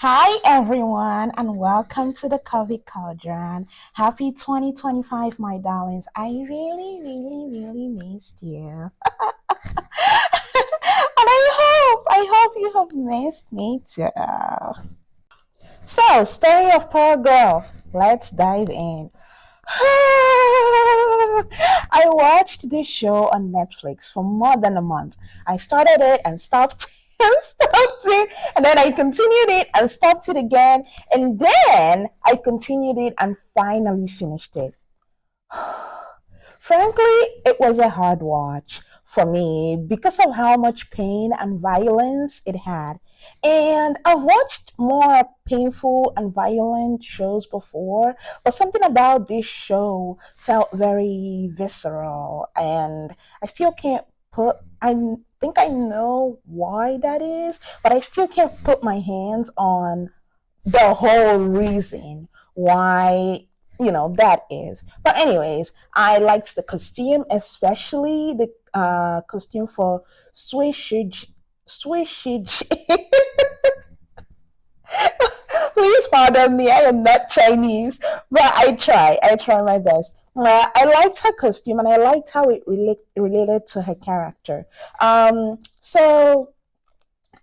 Hi everyone and welcome to the Coffee Cauldron. Happy 2025, my darlings. I really missed you. And I hope you have missed me too. So, story of poor girl. Let's dive in. I watched this show on Netflix for more than a month. I started it and stopped and stopped it, and then I continued it and stopped it again, and then I continued it and finally finished it. Frankly, it was a hard watch for me because of how much pain and violence it had. And I've watched more painful and violent shows before, but something about this show felt very visceral, and I still can't put I think I know why that is, but I still can't put my hands on the whole reason why that is. But anyways, I liked the costume, especially the costume for Swishij. Please pardon me, I am not Chinese, but I try my best. I liked her costume and I liked how it related to her character. So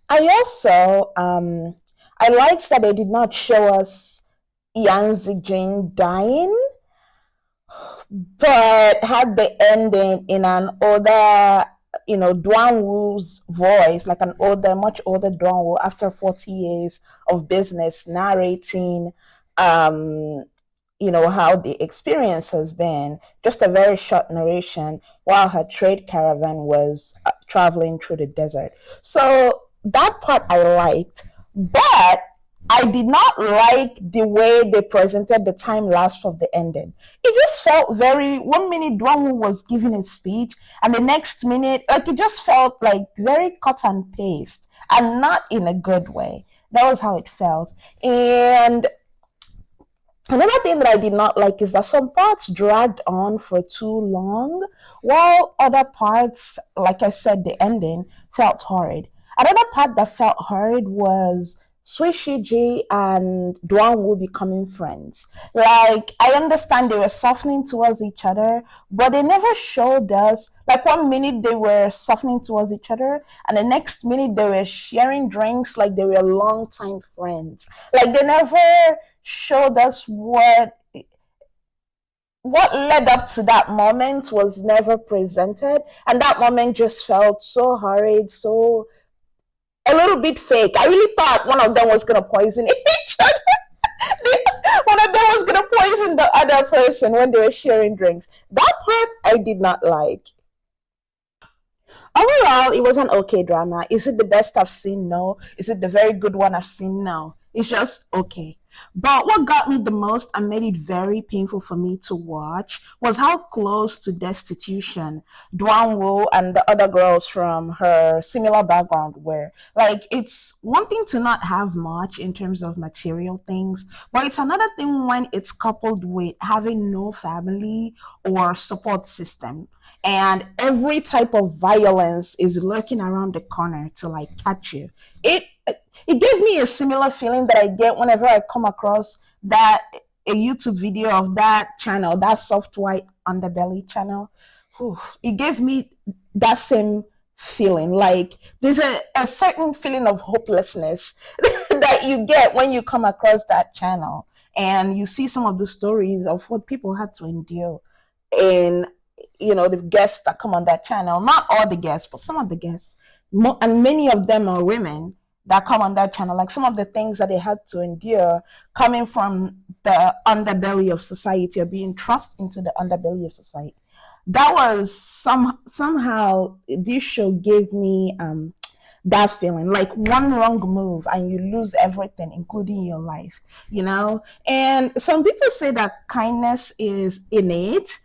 I also I liked that they did not show us Yang Zijin dying, but had the ending in an older, Duan Wu's voice, like an older, much older Duan Wu after 40 years of business, narrating, um, how the experience has been. Just a very short narration while her trade caravan was traveling through the desert. So that part I liked, but I did not like the way they presented the time lapse of the ending. It just felt very, 1 minute Duan Wu was giving a speech, and the next minute, like it just felt like very cut and paste, and not in a good way. That was how it felt. And another thing that I did not like is that some parts dragged on for too long, while other parts, like I said, the ending felt horrid. Another part that felt horrid was Cui Shijiu and Duan Wu becoming friends. Like, I understand they were softening towards each other, but they never showed us. Like, 1 minute they were softening towards each other, and the next minute they were sharing drinks like they were longtime friends. Like, they never showed us what led up to that moment was never presented, and that moment just felt so horrid, so a little bit fake. I really thought one of them was gonna poison each other. One of them was gonna poison the other person when they were sharing drinks. That part I did not like. Overall, it was an okay drama. Is it the best I've seen? No. Is it the very good one I've seen? No. It's just okay. But what got me the most and made it very painful for me to watch was how close to destitution Duan Wu and the other girls from her similar background were. Like, it's one thing to not have much in terms of material things, but it's another thing when it's coupled with having no family or support system, and every type of violence is lurking around the corner to like catch you. It gave me a similar feeling that I get whenever I come across that a YouTube video of that channel, that soft white underbelly channel. Whew, it gave me that same feeling. Like, there's a certain feeling of hopelessness that you get when you come across that channel and you see some of the stories of what people had to endure in, the guests that come on that channel. Not all the guests, but some of the guests, and many of them are women that come on that channel. Like, some of the things that they had to endure coming from the underbelly of society, or being thrust into the underbelly of society. That was somehow this show gave me that feeling, like one wrong move and you lose everything, including your life. And some people say that kindness is innate,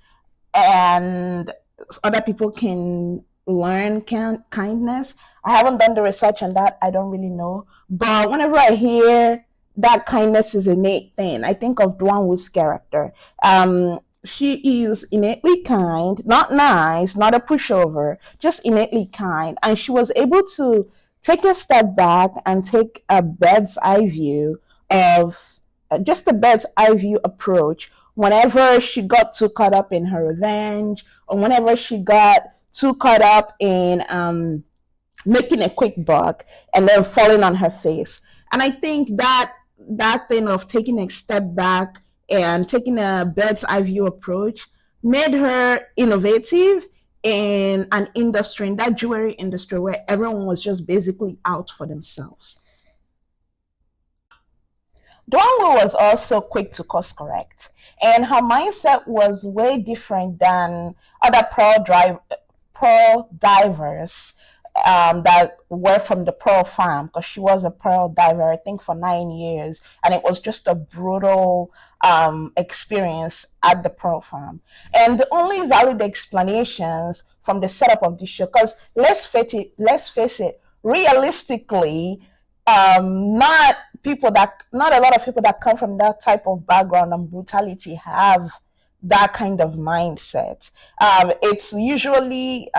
and other people can learn kindness. I haven't done the research on that. I don't really know. But whenever I hear that kindness is an innate thing, I think of Duan Wu's character. She is innately kind, not nice, not a pushover, just innately kind. And she was able to take a step back and take a bird's eye view of just a bird's eye view approach whenever she got too caught up in her revenge, or whenever she got too caught up in making a quick buck and then falling on her face. And I think that that thing of taking a step back and taking a bird's eye view approach made her innovative in an industry, in that jewelry industry where everyone was just basically out for themselves. Duan Wu was also quick to course correct, and her mindset was way different than other pearl divers that were from the pearl farm, because she was a pearl diver, I think, for 9 years, and it was just a brutal experience at the pearl farm. And the only valid explanations from the setup of this show, because let's face it, realistically, not a lot of people that come from that type of background and brutality have that kind of mindset. It's usually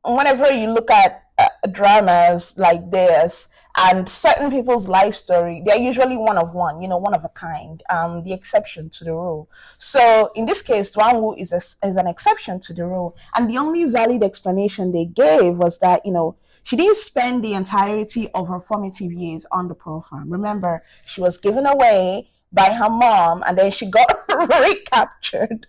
whenever you look at dramas like this and certain people's life story, they're usually one of one, one of a kind, the exception to the rule. So in this case, Duan Wu is an exception to the rule. And the only valid explanation they gave was that, she didn't spend the entirety of her formative years on the pearl farm. Remember, she was given away by her mom, and then she got recaptured.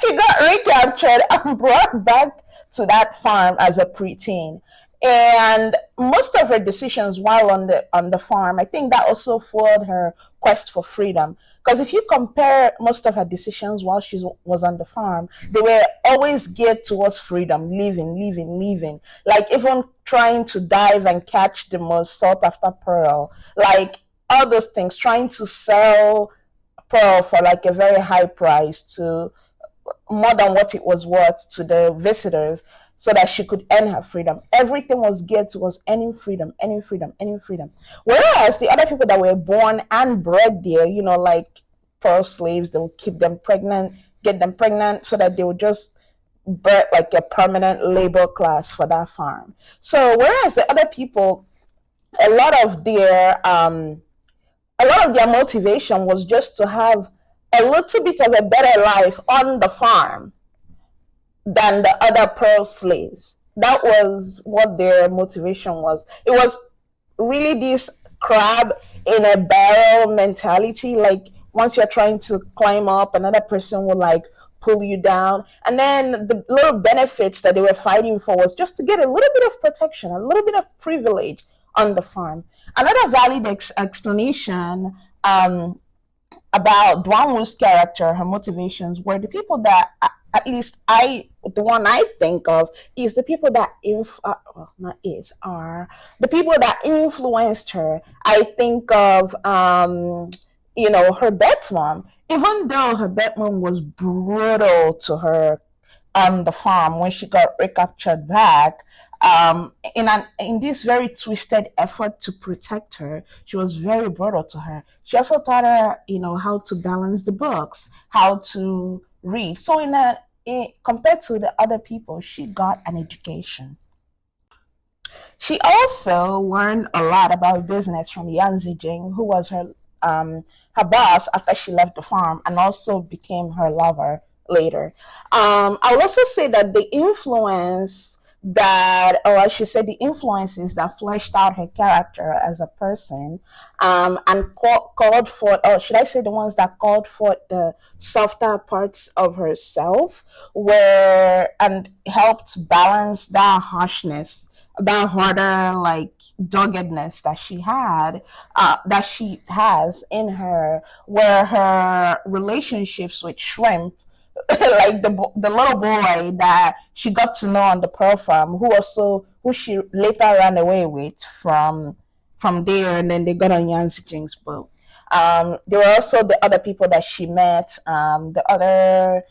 She got recaptured and brought back to that farm as a preteen. And most of her decisions while on the farm, I think that also fueled her quest for freedom. Because if you compare most of her decisions while she was on the farm, they were always geared towards freedom, living. Like even trying to dive and catch the most sought after pearl, like all those things, trying to sell pearl for like a very high price, to more than what it was worth to the visitors, so that she could earn her freedom. Everything was geared towards earning freedom. Whereas the other people that were born and bred there, like pearl slaves, they would keep them pregnant, get them pregnant, so that they would just birth like a permanent labor class for that farm. So whereas the other people, a lot of their motivation was just to have a little bit of a better life on the farm than the other pearl slaves. That was what their motivation was. It was really this crab in a barrel mentality. Like once you're trying to climb up, another person will like pull you down. And then the little benefits that they were fighting for was just to get a little bit of protection, a little bit of privilege on the farm. Another valid explanation about Duan Wu's character, her motivations, were the people that, at least the one I think of, is the people that are the people that influenced her. I think of, her birth mom. Even though her birth mom was brutal to her on the farm when she got recaptured back, in this very twisted effort to protect her, she was very brutal to her. She also taught her, how to balance the books, how to read. So compared to the other people, she got an education. She also learned a lot about business from Yan Zijing, who was her boss after she left the farm, and also became her lover later. I would also say that the influences that fleshed out her character as a person, and called for, or should I say the ones that called for the softer parts of herself, and helped balance that harshness, that harder, like doggedness that she has in her, where her relationships with Shrimp, like the little boy that she got to know on the pearl farm, who she later ran away with from there, and then they got on Yan Zijing's boat. There were also the other people that she met, the other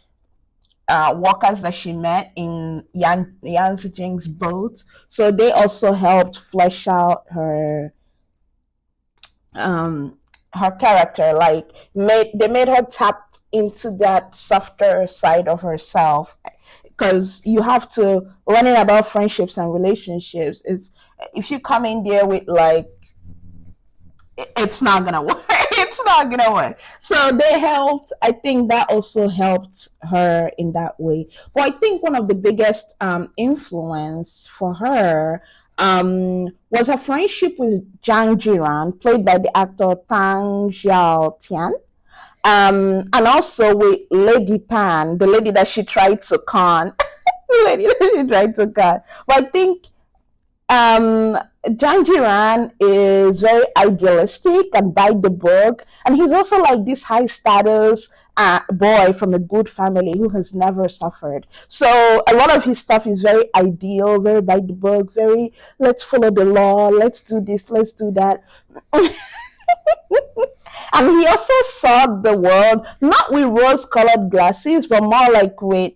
workers that she met in Yan Zijing's boat. So they also helped flesh out her character. Like they made her tap into that softer side of herself. because you have to learning about friendships and relationships. Is if you come in there with like it's not gonna work. It's not gonna work. So they helped. I think that also helped her in that way. But I think one of the biggest influence for her was her friendship with Zhang Jiran, played by the actor Tang Xiao Tian. And also with Lady Pan, the lady that she tried to con, the lady that she tried to con. But I think Jan Jiran is very idealistic and by the book, and he's also like this high status boy from a good family who has never suffered. So a lot of his stuff is very ideal, very by the book, very let's follow the law, let's do this, let's do that. And he also saw the world not with rose-colored glasses, but more like with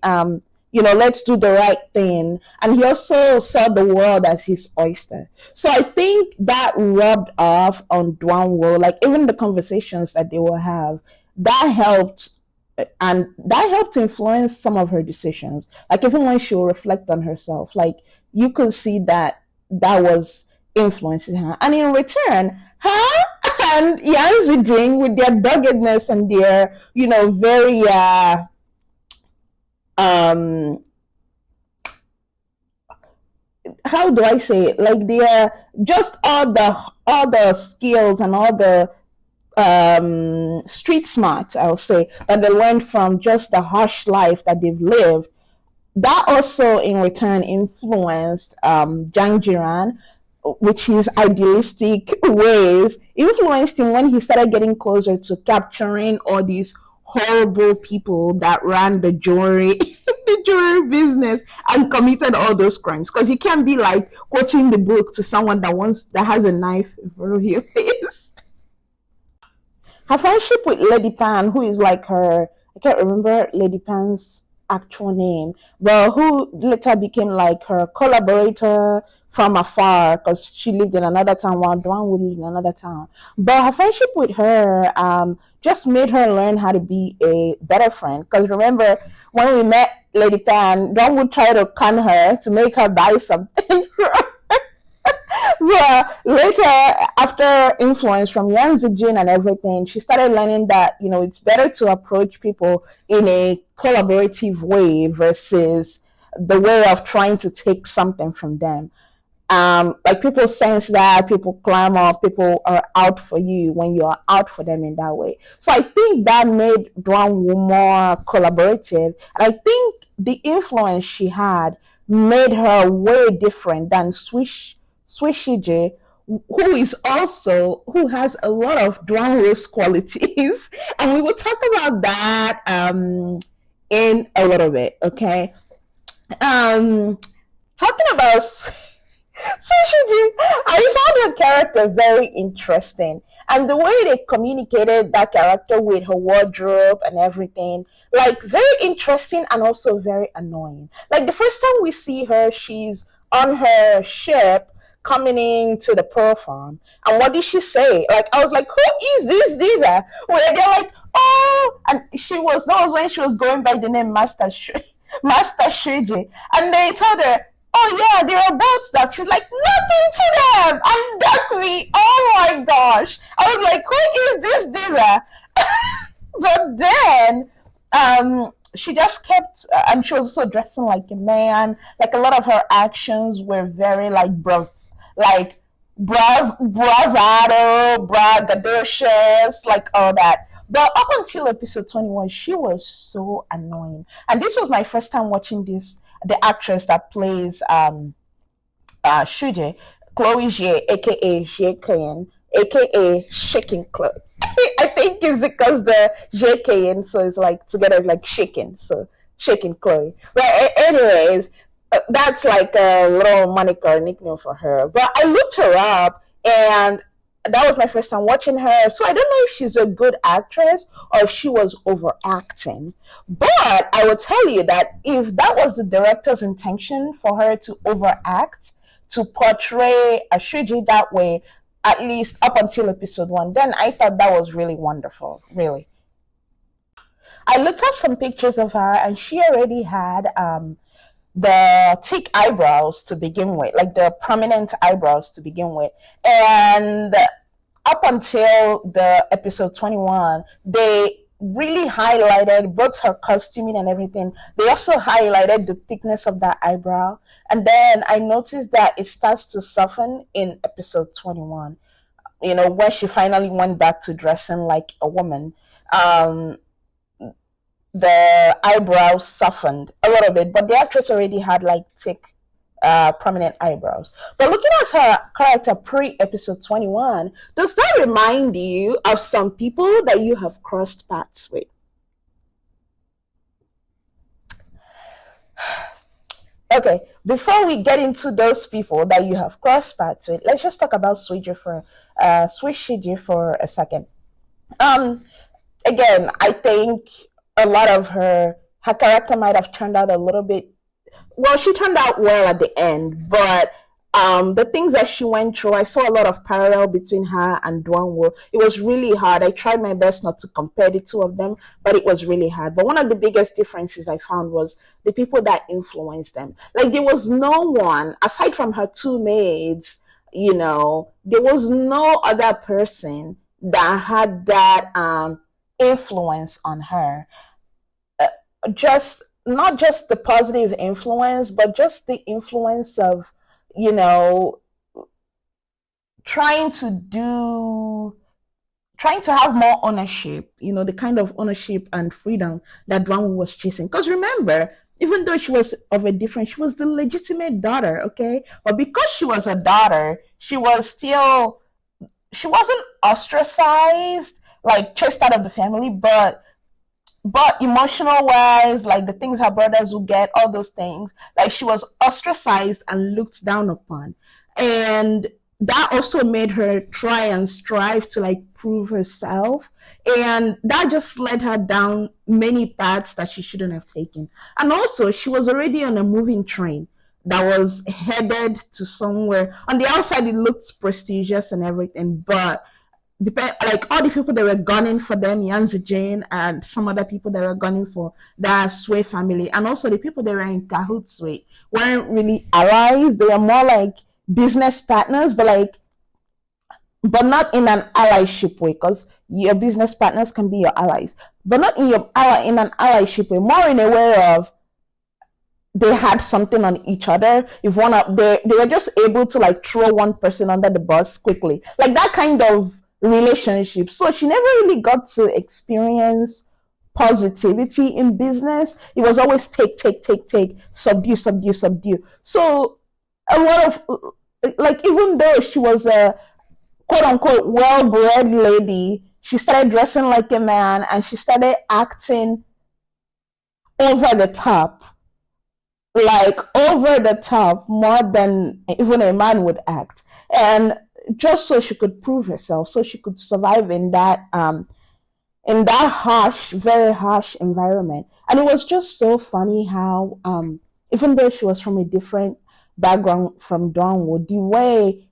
let's do the right thing. And he also saw the world as his oyster. So I think that rubbed off on Duan Wu, like even the conversations that they will have, that helped and that helped influence some of her decisions. Like even when she will reflect on herself, like you could see that that was influencing her. And in return, her and Yan Zijing with their doggedness and their, very how do I say it? Like they're just all the skills and all the street smart, I'll say, that they learned from just the harsh life that they've lived. That also in return influenced Zhang Jiran, which his idealistic ways influenced him when he started getting closer to capturing all these horrible people that ran the jewelry the jewelry business and committed all those crimes, because you can't be like quoting the book to someone that has a knife in front of your face. Her friendship with Lady Pan, who is like her, I can't remember Lady Pan's actual name, but who later became like her collaborator from afar because she lived in another town while Duan Wu lived in another town. But her friendship with her just made her learn how to be a better friend. Because remember, when we met Lady Pan, Duan would try to con her to make her buy something. But later, after influence from Yan Zijin and everything, she started learning that, it's better to approach people in a collaborative way versus the way of trying to take something from them. Like people sense that, people clamor, people are out for you when you are out for them in that way. So I think that made Duan Wu more collaborative. And I think the influence she had made her way different than Cui Shijiu, who has a lot of Duan Wu's qualities. And we will talk about that in a little bit, okay? Talking about Sushiji, I found her character very interesting. And the way they communicated that character with her wardrobe and everything, like very interesting and also very annoying. Like the first time we see her, she's on her ship coming into the pearl farm. And what did she say? Like, I was like, who is this diva? Where they're like, oh, and that was when she was going by the name Master Shiji. And they told her, oh yeah, there are boats that. She's like, nothing to them. And duck me. Oh my gosh. I was like, who is this diva? But then she just kept, and she was also dressing like a man. Like a lot of her actions were very like bravado, braggadocious, like all that. But up until episode 21, she was so annoying. And this was my first time watching this. The actress that plays Shuje, Chloe Jie, aka Jie Kayen, aka Shaking Chloe. I think it's because the Jie Kayen, so it's like together it's like shaking, so Shaking Chloe. Well, anyways, that's like a little moniker nickname for her. But I looked her up, and that was my first time watching her. So I don't know if she's a good actress or if she was overacting. But I will tell you that if that was the director's intention for her to overact, to portray a Shuji that way, at least up until episode 1, then I thought that was really wonderful, really. I looked up some pictures of her, and she already had the thick eyebrows to begin with, like the prominent eyebrows to begin with. And up until the episode 21, they really highlighted both her costuming and everything. They also highlighted the thickness of that eyebrow. And then I noticed that it starts to soften in episode 21, when she finally went back to dressing like a woman. Um, the eyebrows softened a little bit, but the actress already had like thick, prominent eyebrows. But looking at her character pre episode 21, does that remind you of some people that you have crossed paths with? Okay, before we get into those people that you have crossed paths with, let's just talk about Sweet Shiji for a second. Um, Again, I think a lot of her character might have turned out a little bit, well, she turned out well at the end, but the things that she went through, I saw a lot of parallel between her and Duan Wu. It was really hard. I tried my best not to compare the two of them, but it was really hard. But one of the biggest differences I found was the people that influenced them. Like, there was no one aside from her two maids. There was no other person that had that influence on her. Just not just the positive influence, but just the influence of, you know, trying to do trying to have more ownership, the kind of ownership and freedom that Duan was chasing. Because remember, even though she was the legitimate daughter, okay? But because she was a daughter, she wasn't ostracized, like chased out of the family, but emotional wise, like the things her brothers would get, all those things, like she was ostracized and looked down upon. And that also made her try and strive to like prove herself. And that just led her down many paths that she shouldn't have taken. And also, she was already on a moving train that was headed to somewhere. On the outside, it looked prestigious and everything, but like all the people that were gunning for them, Yanzi Jane and some other people that were gunning for that Sway family, and also the people that were in cahoots with weren't really allies. They were more like business partners, but not in an allyship way, because your business partners can be your allies, but not in an allyship way, more in a way of they had something on each other. If one of they were just able to like throw one person under the bus quickly, like that kind of relationship. So she never really got to experience positivity in business. It was always take, subdue, subdue, subdue. So a lot of, like, even though she was a quote unquote well-bred lady, she started dressing like a man and she started acting over the top, like over the top, more than even a man would act. And just so she could prove herself, so she could survive in that harsh, very harsh environment. And it was just so funny how, even though she was from a different background from Dawnwood, the way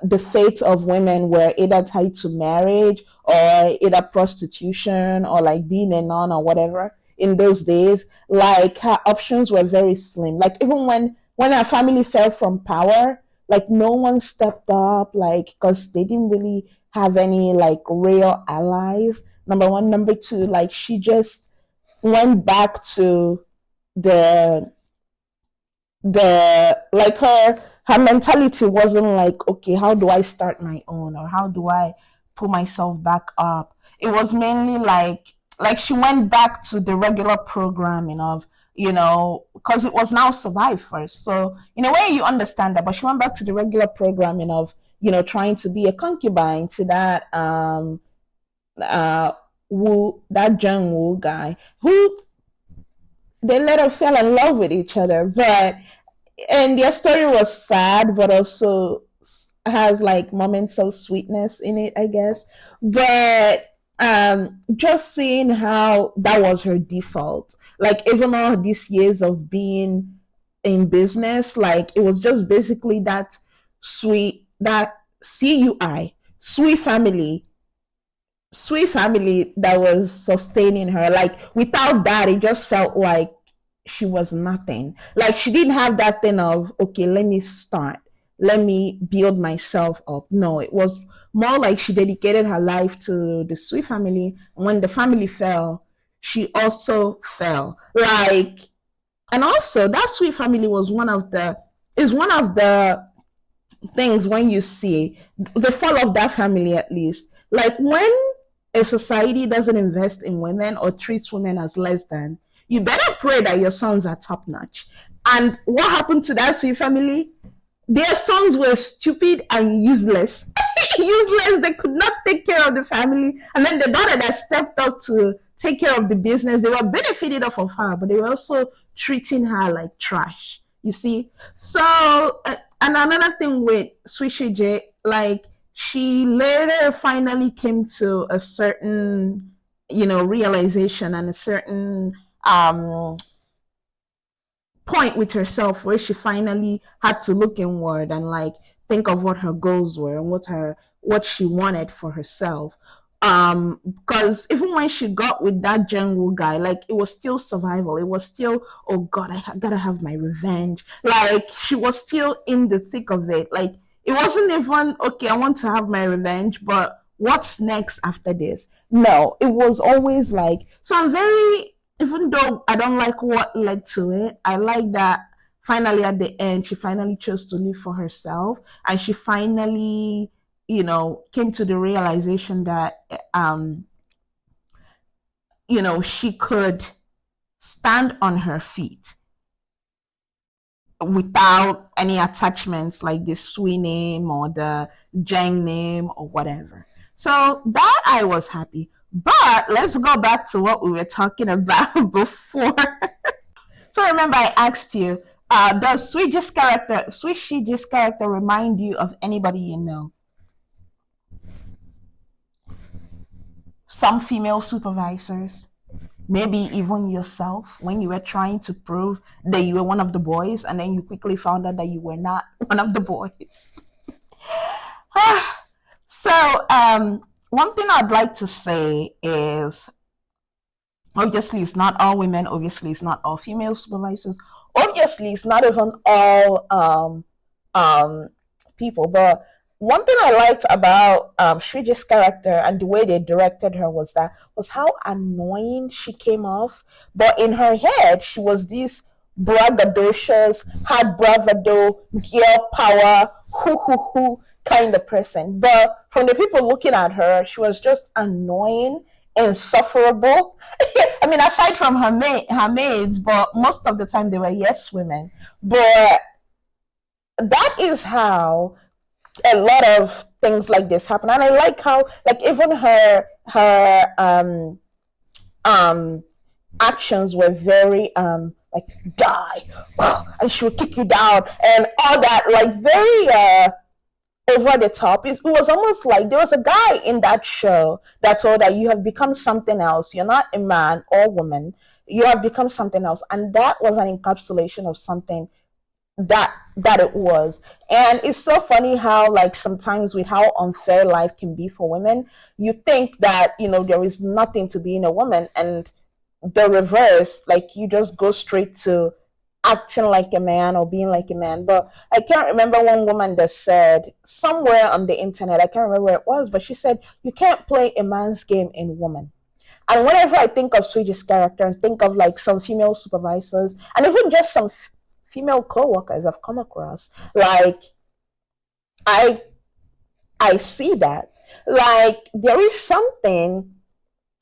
the fate of women were either tied to marriage or either prostitution or like being a nun or whatever in those days, like her options were very slim. Like even when her family fell from power, like no one stepped up, like because they didn't really have any like real allies. Number one, number two, like she just went back to the like her mentality wasn't like, okay, how do I start my own, or how do I pull myself back up. It was mainly like she went back to the regular programming of, because it was now survive first. So in a way you understand that, but she went back to the regular programming of, trying to be a concubine to that that Zheng Wu guy, who they later fell in love with each other. And their story was sad, but also has like moments of sweetness in it, I guess. But just seeing how that was her default, like even all these years of being in business, like it was just basically that sweet family sweet family that was sustaining her. Like without that, it just felt like she was nothing. Like she didn't have that thing of, okay, let me start, let me build myself up. No, it was more like she dedicated her life to the Sweet family. When the family fell, she also fell. Like, and also that Sweet family was one of the is one of the things when you see the fall of that family, at least, like when a society doesn't invest in women or treats women as less than, you better pray that your sons are top notch. And what happened to that Sweet family? Their sons were stupid and useless. Useless. They could not take care of the family. And then the daughter that stepped up to take care of the business, they were benefiting off of her, but they were also treating her like trash. You see? So, and another thing with Sui Shiji, like, she later finally came to a certain, realization and a certain point with herself where she finally had to look inward and like think of what her goals were and what she wanted for herself. Because even when she got with that Duan Wu guy, like it was still survival. It was still, oh God, gotta have my revenge. Like she was still in the thick of it. Like it wasn't even, okay, I want to have my revenge, but what's next after this? No, it was always like, so I'm very, even though I don't like what led to it, I like that finally at the end, she finally chose to live for herself, and she finally, came to the realization that, she could stand on her feet without any attachments like the Sui name or the Jang name or whatever. So that I was happy. But let's go back to what we were talking about before. So remember, I asked you, does Sui Shiji's character remind you of anybody you know? Some female supervisors, maybe even yourself, when you were trying to prove that you were one of the boys and then you quickly found out that you were not one of the boys. So, one thing I'd like to say is, obviously, it's not all women. Obviously, it's not all female supervisors. Obviously, it's not even all people. But one thing I liked about Shuji's character and the way they directed her was how annoying she came off. But in her head, she was this braggadocious, had bravado, girl power, hoo kind of person. But from the people looking at her, she was just annoying, insufferable. I mean, aside from her maids, but most of the time they were yes women. But that is how a lot of things like this happen, and I like how, like, even her actions were very like, die, and she would kick you down and all that, like, very over the top. It was almost like there was a guy in that show that told her, you have become something else. You're not a man or woman. You have become something else. And that was an encapsulation of something that it was. And it's so funny how, like, sometimes with how unfair life can be for women, you think that, there is nothing to being a woman, and the reverse, like, you just go straight to acting like a man or being like a man. But I can't remember one woman that said somewhere on the internet, I can't remember where it was, but she said, you can't play a man's game in woman. And whenever I think of Suiji's character and think of, like, some female supervisors and even just some female co-workers I've come across, like, I see that, like, there is something,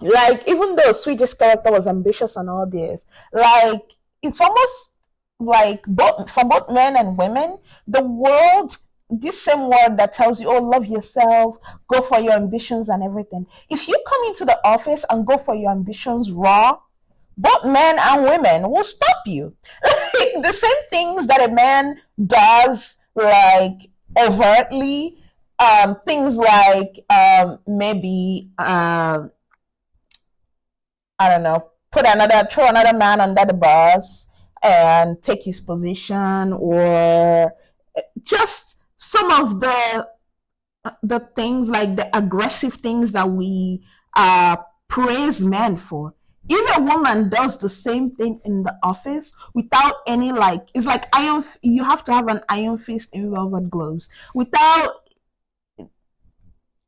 like, even though Suiji's character was ambitious and all this, like, it's almost like, both for both men and women, the world, this same word that tells you, oh, love yourself, go for your ambitions and everything. If you come into the office and go for your ambitions raw, both men and women will stop you. Like, the same things that a man does, like, overtly, things like, maybe, I don't know, throw another man under the bus and take his position, or just some of the things, like the aggressive things that we praise men for. If a woman does the same thing in the office without any, like, it's like iron, you have to have an iron fist in velvet gloves. Without,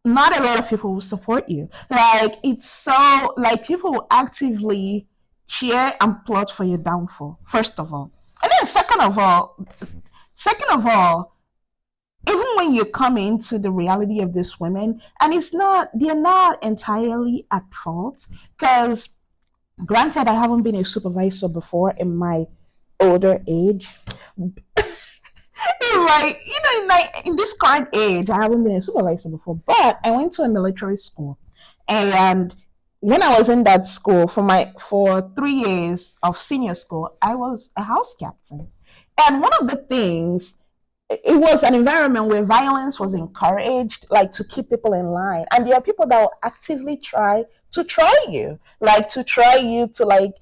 not a lot of people will support you. Like, it's so, like, people will actively cheer and plot for your downfall, first of all. And then second of all, even when you come into the reality of these women, and they're not entirely at fault, because granted, I haven't been a supervisor before in my older age. Like, in this current age, I haven't been a supervisor before, but I went to a military school, and when I was in that school for 3 years of senior school, I was a house captain, and one of the things, it was an environment where violence was encouraged, like, to keep people in line. And there are people that will actively try you, like, to try you to, like,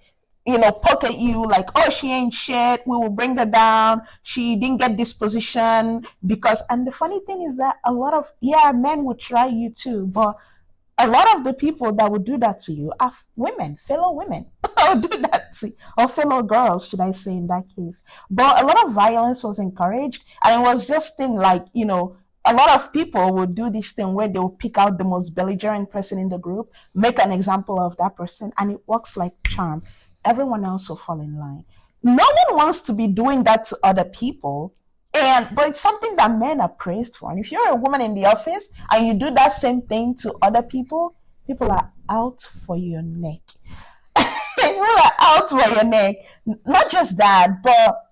poke at you, like, oh, she ain't shit. We will bring her down. She didn't get this position because, and the funny thing is that a lot of, yeah, men would try you too, but a lot of the people that would do that to you are women, fellow women, would do that to you, or fellow girls, should I say, in that case. But a lot of violence was encouraged, and it was just thing like, a lot of people would do this thing where they will pick out the most belligerent person in the group, make an example of that person, and it works like charm. Everyone else will fall in line. No one wants to be doing that to other people, but it's something that men are praised for. And if you're a woman in the office and you do that same thing to other people are out for your neck. People are out for your neck. Not just that, but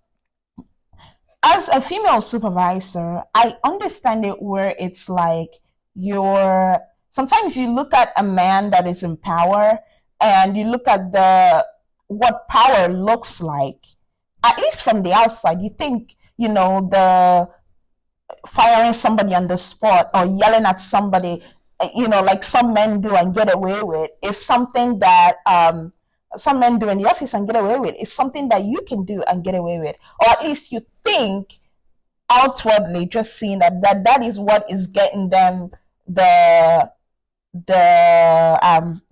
as a female supervisor, I understand it where it's like you're sometimes you look at a man that is in power and you look at the what power looks like, at least from the outside. You think, the firing somebody on the spot or yelling at somebody, like some men do and get away with, is something that some men do in the office and get away with. It's something that you can do and get away with, or at least you think outwardly, just seeing that is what is getting them the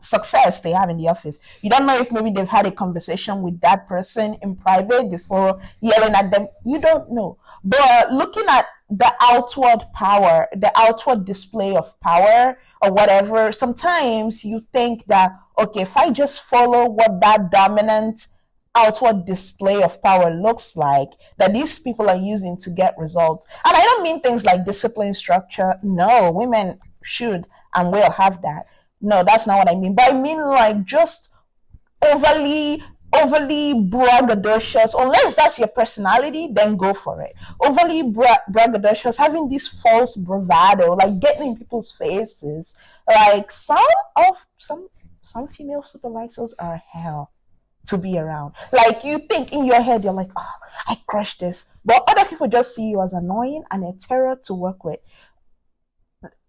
success they have in the office. You don't know if maybe they've had a conversation with that person in private before yelling at them. You don't know. But looking at the outward power, the outward display of power or whatever, sometimes you think that, okay, if I just follow what that dominant outward display of power looks like, that these people are using to get results. And I don't mean things like discipline, structure. No, women should and will have that. No, that's not what I mean. But I mean, like, just overly braggadocious. Unless that's your personality, then go for it. Overly braggadocious, having this false bravado, like getting in people's faces. Like some female supervisors are hell to be around. Like, you think in your head, you're like, oh, I crushed this, but other people just see you as annoying and a terror to work with.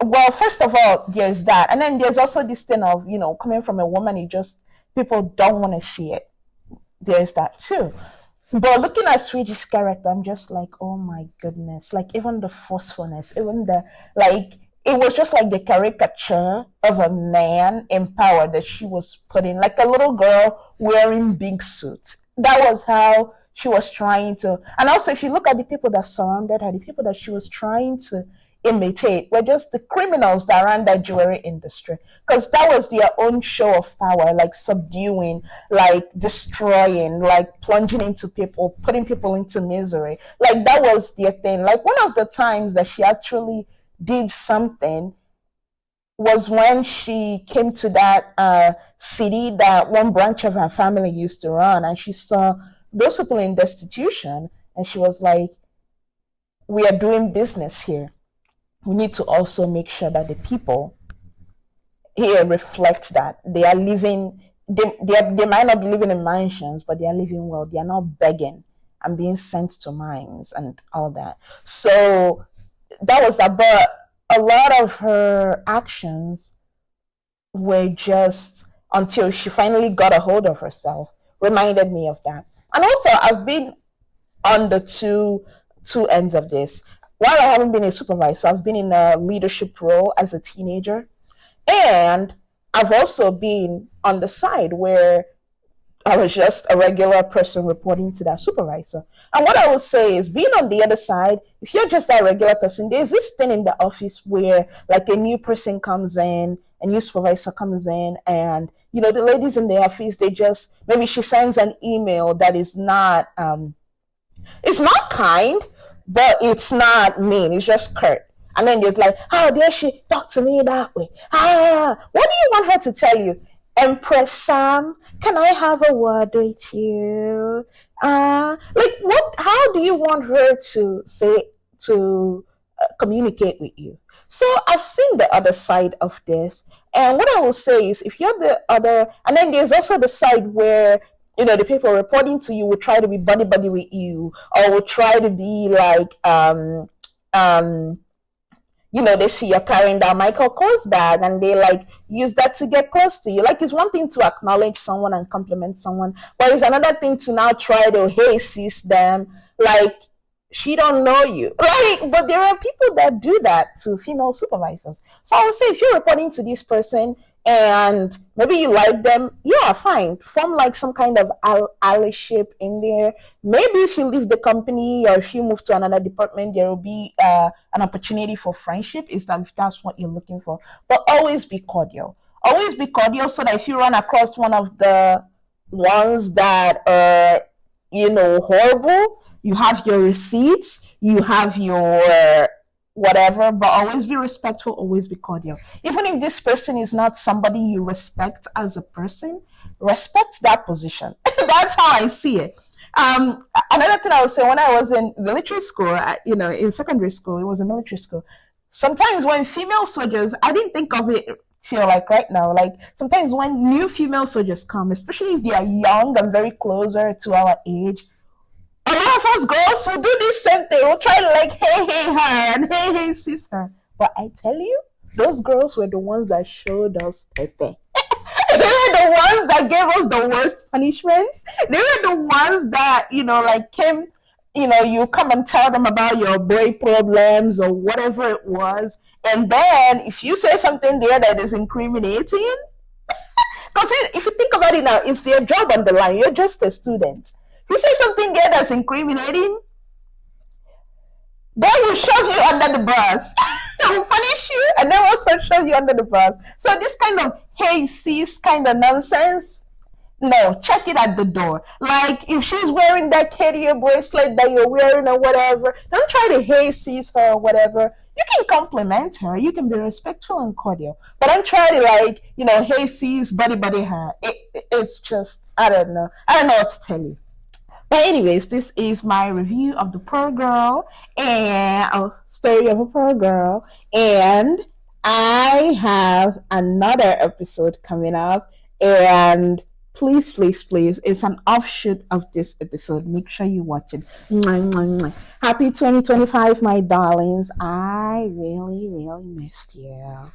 Well, first of all, there's that, and then there's also this thing of, coming from a woman, people don't want to see it. There's that too. But looking at Sweetie's character, I'm just like, oh my goodness, like, even the forcefulness, even the, like, it was just like the caricature of a man in power that she was putting, like a little girl wearing big suits. That was how she was trying to. And also, if you look at the people that surrounded her, the people that she was trying to imitate were just the criminals that ran that jewelry industry, because that was their own show of power, like subduing, like destroying, like plunging into people, putting people into misery. Like, that was their thing. Like, one of the times that she actually did something was when she came to that city that one branch of her family used to run, and she saw those people in destitution, and she was like, we are doing business here. We need to also make sure that the people here reflect that they are living, they might not be living in mansions, but they are living well. They are not begging and being sent to mines and all that. So that was that. But a lot of her actions were just, until she finally got a hold of herself, reminded me of that. And also, I've been on the two ends of this. While I haven't been a supervisor, I've been in a leadership role as a teenager. And I've also been on the side where I was just a regular person reporting to that supervisor. And what I would say is, being on the other side, if you're just a regular person, there's this thing in the office where, like, a new person comes in, a new supervisor comes in, and the ladies in the office, they just, maybe she sends an email that is not, it's not kind, but it's not mean. It's just curt. And then there's like, how dare she talk to me that way? What do you want her to tell you? Empress Sam, can I have a word with you? Like, what? How do you want her to say, to communicate with you? So I've seen the other side of this, and what I will say is, if you're the other, and then there's also the side where the people reporting to you will try to be buddy buddy with you, or will try to be like um they see you're carrying that Michael Kors bag, and they like use that to get close to you. Like, it's one thing to acknowledge someone and compliment someone, but it's another thing to now try to hey sis them, like she don't know you. Like, but there are people that do that to female supervisors. So I would say, if you're reporting to this person and maybe you like them, yeah, fine. Form like some kind of allyship in there. Maybe if you leave the company or if you move to another department, there will be an opportunity for friendship, is that if that's what you're looking for. But always be cordial. Always be cordial, so that if you run across one of the ones that are, horrible, you have your receipts, you have your whatever, but always be respectful, always be cordial. Even if this person is not somebody you respect as a person, respect that position. That's how I see it. Another thing I would say, when I was in military school, in secondary school, it was a military school. Sometimes when female soldiers, I didn't think of it till like right now, like sometimes when new female soldiers come, especially if they are young and very closer to our age, a lot of us girls will do this same thing. We'll try to like, hey her, and hey sister. But I tell you, those girls were the ones that showed us pepe. They were the ones that gave us the worst punishments. They were the ones that, like came, you come and tell them about your boy problems or whatever it was. And then if you say something there that is incriminating, because if you think about it now, it's their job on the line. You're just a student. If you say something there that's incriminating, they will shove you under the bus. They will punish you and then also shove you under the bus. So this kind of hey sis kind of nonsense, no, check it at the door. Like, if she's wearing that carrier bracelet that you're wearing or whatever, don't try to hey sis her or whatever. You can compliment her, you can be respectful and cordial, but don't try to like, hey sis, buddy her. It's just, I don't know what to tell you. But anyways, this is my review of the Pearl Girl, and a story of a Pearl Girl, and I have another episode coming up, and please, it's an offshoot of this episode. Make sure you watch it. Mwah, mwah, mwah. Happy 2025, my darlings. I really, really missed you.